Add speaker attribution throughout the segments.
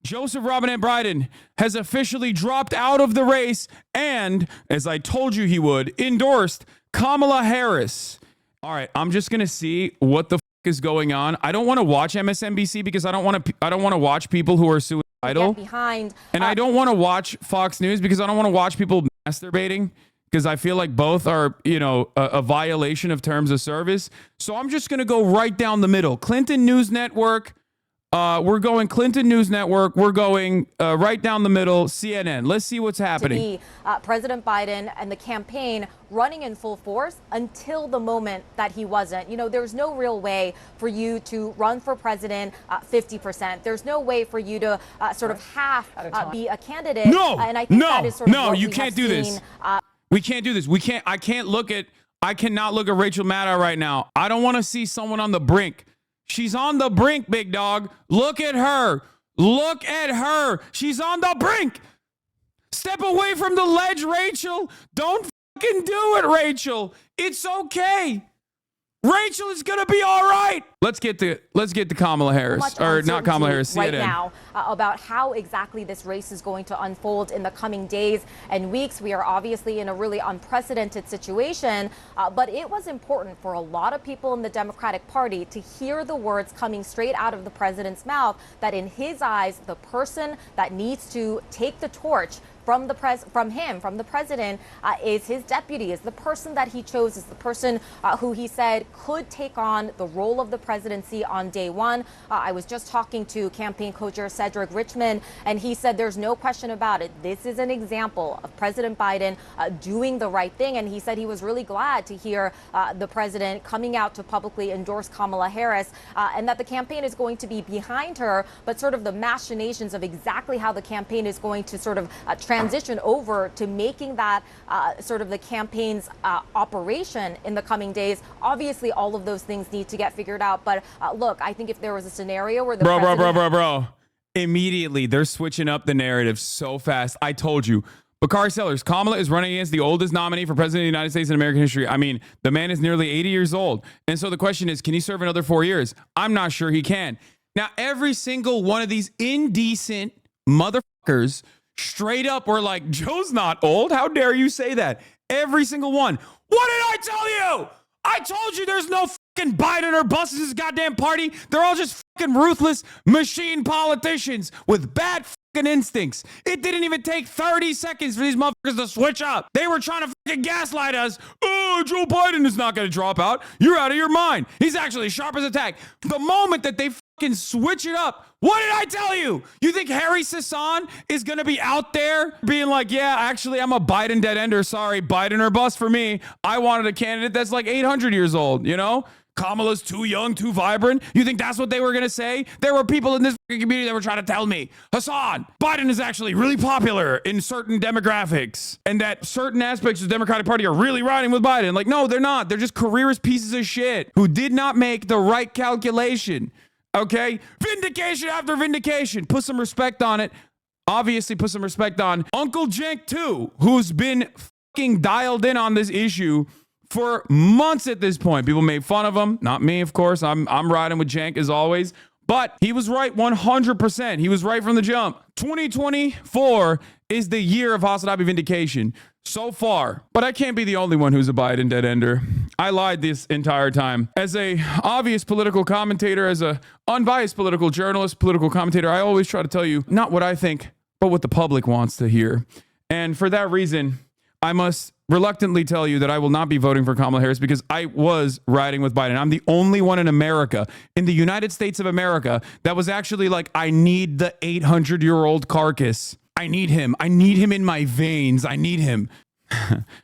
Speaker 1: Joseph Robinette Biden has officially dropped out of the race and, as I told you he would, endorsed Kamala Harris. All right, I'm just going to see what the is going on. I don't want to watch MSNBC because I don't want to watch people who are suicidal. And I don't want to watch Fox News because I don't want to watch people masturbating because I feel like both are, a violation of terms of service. So I'm just going to go right down the middle. Clinton News Network. We're going Clinton News Network. We're going right down the middle, CNN. Let's see what's happening.
Speaker 2: President Biden and the campaign running in full force until the moment that he wasn't. There's no real way for you to run for president 50%. There's no way for you to sort of half be a candidate.
Speaker 1: No,
Speaker 2: and I think that is sort of what
Speaker 1: you can't do this. We can't do this. I cannot look at Rachel Maddow right now. I don't want to see someone on the brink. She's on the brink, big dog. Look at her. Look at her. She's on the brink. Step away from the ledge, Rachel. Don't fucking do it, Rachel. It's okay. Rachel is going to be all right. Let's get to Kamala Harris, or not Kamala Harris, CNN.
Speaker 2: Right now about how exactly this race is going to unfold in the coming days and weeks. We are obviously in a really unprecedented situation, but it was important for a lot of people in the Democratic Party to hear the words coming straight out of the president's mouth that in his eyes, the person that needs to take the torch from the president is his deputy, is the person that he chose, is the person who he said could take on the role of the presidency on day one. I was just talking to campaign co-chair Cedric Richmond, and he said there's no question about it. This is an example of President Biden doing the right thing, and he said he was really glad to hear the president coming out to publicly endorse Kamala Harris, and that the campaign is going to be behind her, but sort of the machinations of exactly how the campaign is going to sort of transition over to making that sort of the campaign's operation in the coming days. Obviously, all of those things need to get figured out. But look, I think if there was a scenario where the
Speaker 1: bro, immediately they're switching up the narrative so fast. I told you. Bakari Sellers, Kamala is running against the oldest nominee for president of the United States in American history. I mean, the man is nearly 80 years old. And so the question is, can he serve another 4 years? I'm not sure he can. Now, every single one of these indecent motherfuckers straight up were like, Joe's not old. How dare you say that? Every single one. What did I tell you? I told you there's no fucking Biden or bust in this goddamn party. They're all just fucking ruthless machine politicians with bad fucking instincts. It didn't even take 30 seconds for these motherfuckers to switch up. They were trying to fucking gaslight us. Oh, Joe Biden is not going to drop out. You're out of your mind. He's actually sharp as a tack. The moment that they fucking switch it up, what did I tell you? You think Harry Hasan is going to be out there being like, yeah, actually, I'm a Biden dead ender. Sorry, Biden or bust for me. I wanted a candidate that's like 800 years old, Kamala's too young, too vibrant. You think that's what they were going to say? There were people in this community that were trying to tell me, Hasan, Biden is actually really popular in certain demographics and that certain aspects of the Democratic Party are really riding with Biden. Like, no, they're not. They're just careerist pieces of shit who did not make the right calculation. Okay? Vindication after vindication. Put some respect on it. Obviously, put some respect on Uncle Cenk, too, who's been fucking dialed in on this issue for months at this point. People made fun of him. Not me, of course. I'm riding with Cenk as always. But he was right 100%. He was right from the jump. 2024 is the year of HasanAbi vindication so far. But I can't be the only one who's a Biden dead ender. I lied this entire time. As a obvious political commentator, as a unbiased political journalist, political commentator, I always try to tell you not what I think, but what the public wants to hear. And for that reason, I must reluctantly tell you that I will not be voting for Kamala Harris because I was riding with Biden. I'm the only one in America, in the United States of America, that was actually like, I need the 800-year-old carcass. I need him. I need him in my veins. I need him.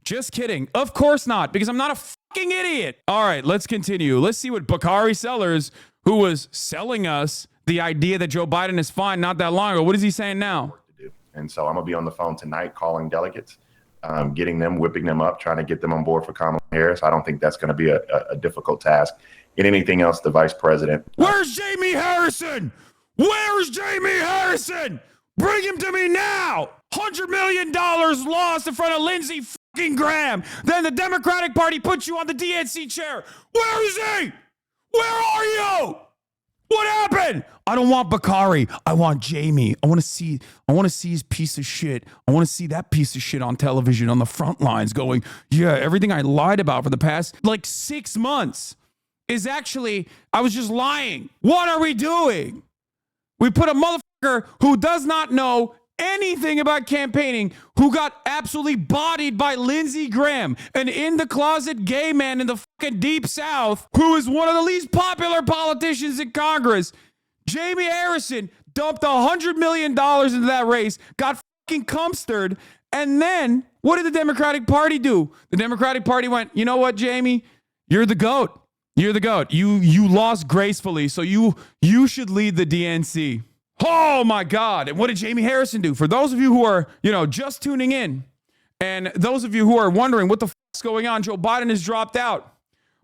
Speaker 1: Just kidding. Of course not, because I'm not a fucking idiot. All right, let's continue. Let's see what Bakari Sellers, who was selling us the idea that Joe Biden is fine not that long ago, what is he saying now?
Speaker 3: And so I'm going to be on the phone tonight calling delegates, getting them, whipping them up, trying to get them on board for Kamala Harris. I don't think that's going to be a difficult task. In anything else, the vice president.
Speaker 1: Where's Jamie Harrison? Where's Jamie Harrison? Bring him to me now. $100 million lost in front of Lindsey fucking Graham. Then the Democratic Party puts you on the DNC chair. Where is he? Where are you? What happened? I don't want Bakari. I want Jamie. I want to see his piece of shit. I want to see that piece of shit on television on the front lines going, yeah, everything I lied about for the past like 6 months is actually, I was just lying. What are we doing? We put a motherfucker who does not know anything about campaigning, who got absolutely bodied by Lindsey Graham, an in-the-closet gay man in the fucking deep South, who is one of the least popular politicians in Congress. Jamie Harrison dumped $100 million into that race, got fucking cumstered, and then what did the Democratic Party do? The Democratic Party went, you know what, Jamie? You're the GOAT. You're the GOAT. You lost gracefully, so you should lead the DNC. Oh my God. And what did Jamie Harrison do? For those of you who are, just tuning in, and those of you who are wondering what the fuck's going on, Joe Biden has dropped out.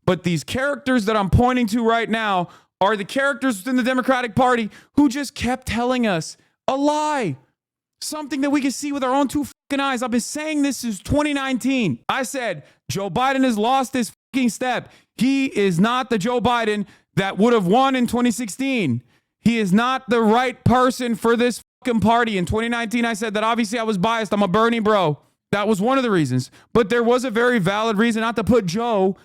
Speaker 1: But these characters that I'm pointing to right now are the characters within the Democratic Party who just kept telling us a lie. Something that we can see with our own two fucking eyes. I've been saying this since 2019. I said, Joe Biden has lost his fucking step. He is not the Joe Biden that would have won in 2016. He is not the right person for this fucking party. In 2019, I said that obviously I was biased. I'm a Bernie bro. That was one of the reasons. But there was a very valid reason not to put Joe,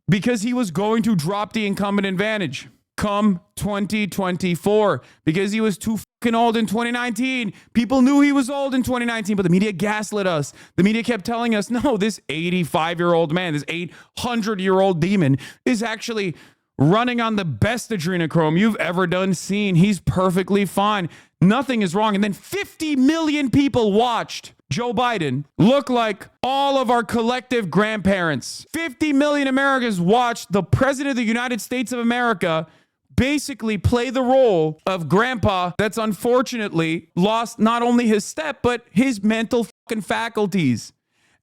Speaker 1: because he was going to drop the incumbent advantage come 2024 because he was too fucking old in 2019. People knew he was old in 2019, but the media gaslit us. The media kept telling us, no, this 85-year-old man, this 800-year-old demon is actually running on the best adrenochrome you've ever seen. He's perfectly fine. Nothing is wrong. And then 50 million people watched Joe Biden look like all of our collective grandparents. 50 million Americans watched the president of the United States of America basically play the role of grandpa that's unfortunately lost not only his step, but his mental fucking faculties.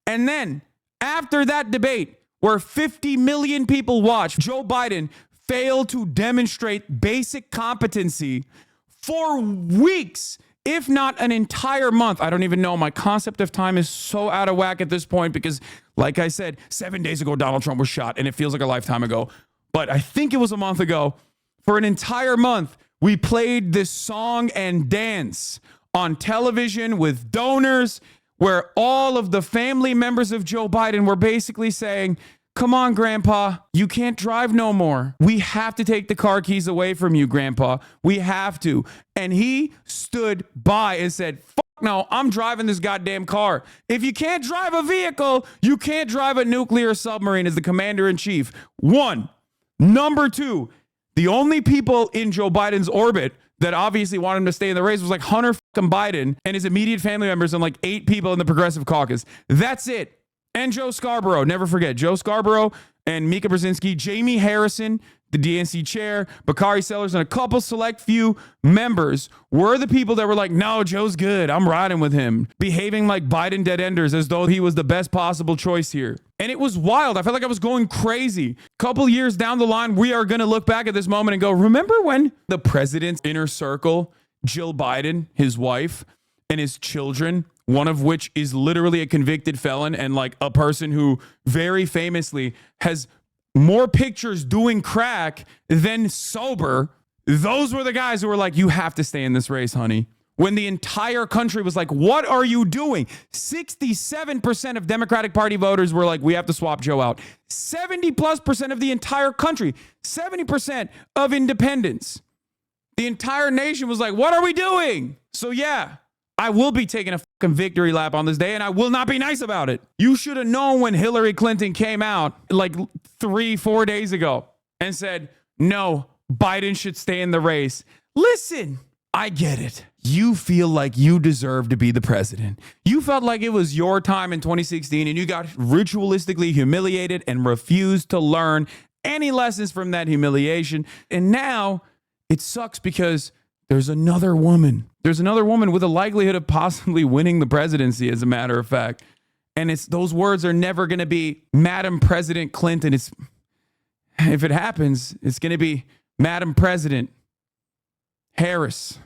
Speaker 1: And then after that debate, where 50 million people watched, Joe Biden failed to demonstrate basic competency for weeks, if not an entire month. I don't even know. My concept of time is so out of whack at this point because, like I said, 7 days ago, Donald Trump was shot, and it feels like a lifetime ago. But I think it was a month ago. For an entire month, we played this song and dance on television with donors, where all of the family members of Joe Biden were basically saying, come on, Grandpa, you can't drive no more. We have to take the car keys away from you, Grandpa. We have to. And he stood by and said, fuck no, I'm driving this goddamn car. If you can't drive a vehicle, you can't drive a nuclear submarine as the commander-in-chief. One. Number two, the only people in Joe Biden's orbit that obviously wanted him to stay in the race was like Hunter fucking Biden and his immediate family members and like 8 people in the Progressive Caucus. That's it. And Joe Scarborough. Never forget. Joe Scarborough and Mika Brzezinski, Jamie Harrison, the DNC chair, Bakari Sellers, and a couple select few members were the people that were like, no, Joe's good. I'm riding with him. Behaving like Biden dead enders as though he was the best possible choice here. And it was wild. I felt like I was going crazy. Couple years down the line, we are going to look back at this moment and go, remember when the president's inner circle, Jill Biden, his wife, and his children, one of which is literally a convicted felon and like a person who very famously has more pictures doing crack than sober. Those were the guys who were like, you have to stay in this race, honey. When the entire country was like, what are you doing? 67% of Democratic Party voters were like, we have to swap Joe out. 70+% of the entire country, 70% of independents. The entire nation was like, what are we doing? So yeah, I will be taking a fucking victory lap on this day, and I will not be nice about it. You should have known when Hillary Clinton came out like 3-4 days ago and said, no, Biden should stay in the race. Listen, I get it. You feel like you deserve to be the president. You felt like it was your time in 2016, and you got ritualistically humiliated and refused to learn any lessons from that humiliation. And now it sucks because there's another woman. There's another woman with a likelihood of possibly winning the presidency, as a matter of fact. And it's those words are never going to be Madam President Clinton. It's, if it happens, it's going to be Madam President Harris.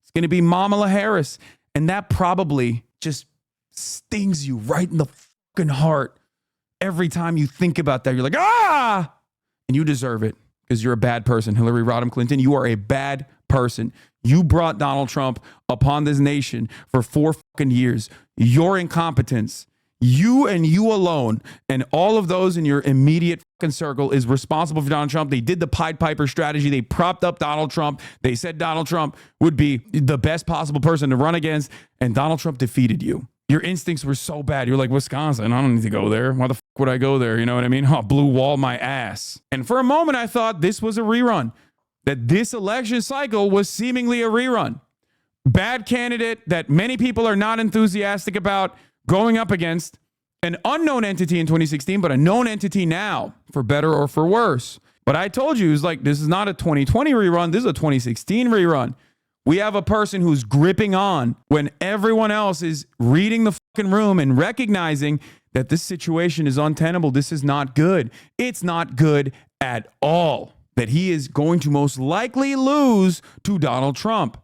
Speaker 1: It's going to be Kamala Harris. And that probably just stings you right in the fucking heart. Every time you think about that, you're like, ah! And you deserve it. because you're a bad person. Hillary Rodham Clinton, you are a bad person. You brought Donald Trump upon this nation for 4 fucking years. Your incompetence, you and you alone, and all of those in your immediate fucking circle is responsible for Donald Trump. They did the Pied Piper strategy. They propped up Donald Trump. They said Donald Trump would be the best possible person to run against, and Donald Trump defeated you. Your instincts were so bad. You're like, Wisconsin, I don't need to go there. Why the fuck would I go there? You know what I mean? Oh, blue wall my ass. And for a moment, I thought this was a rerun, that this election cycle was seemingly a rerun. Bad candidate that many people are not enthusiastic about going up against an unknown entity in 2016, but a known entity now, for better or for worse. But I told you, it's like, this is not a 2020 rerun. This is a 2016 rerun. We have a person who's gripping on when everyone else is reading the fucking room and recognizing that this situation is untenable. This is not good. It's not good at all. That he is going to most likely lose to Donald Trump.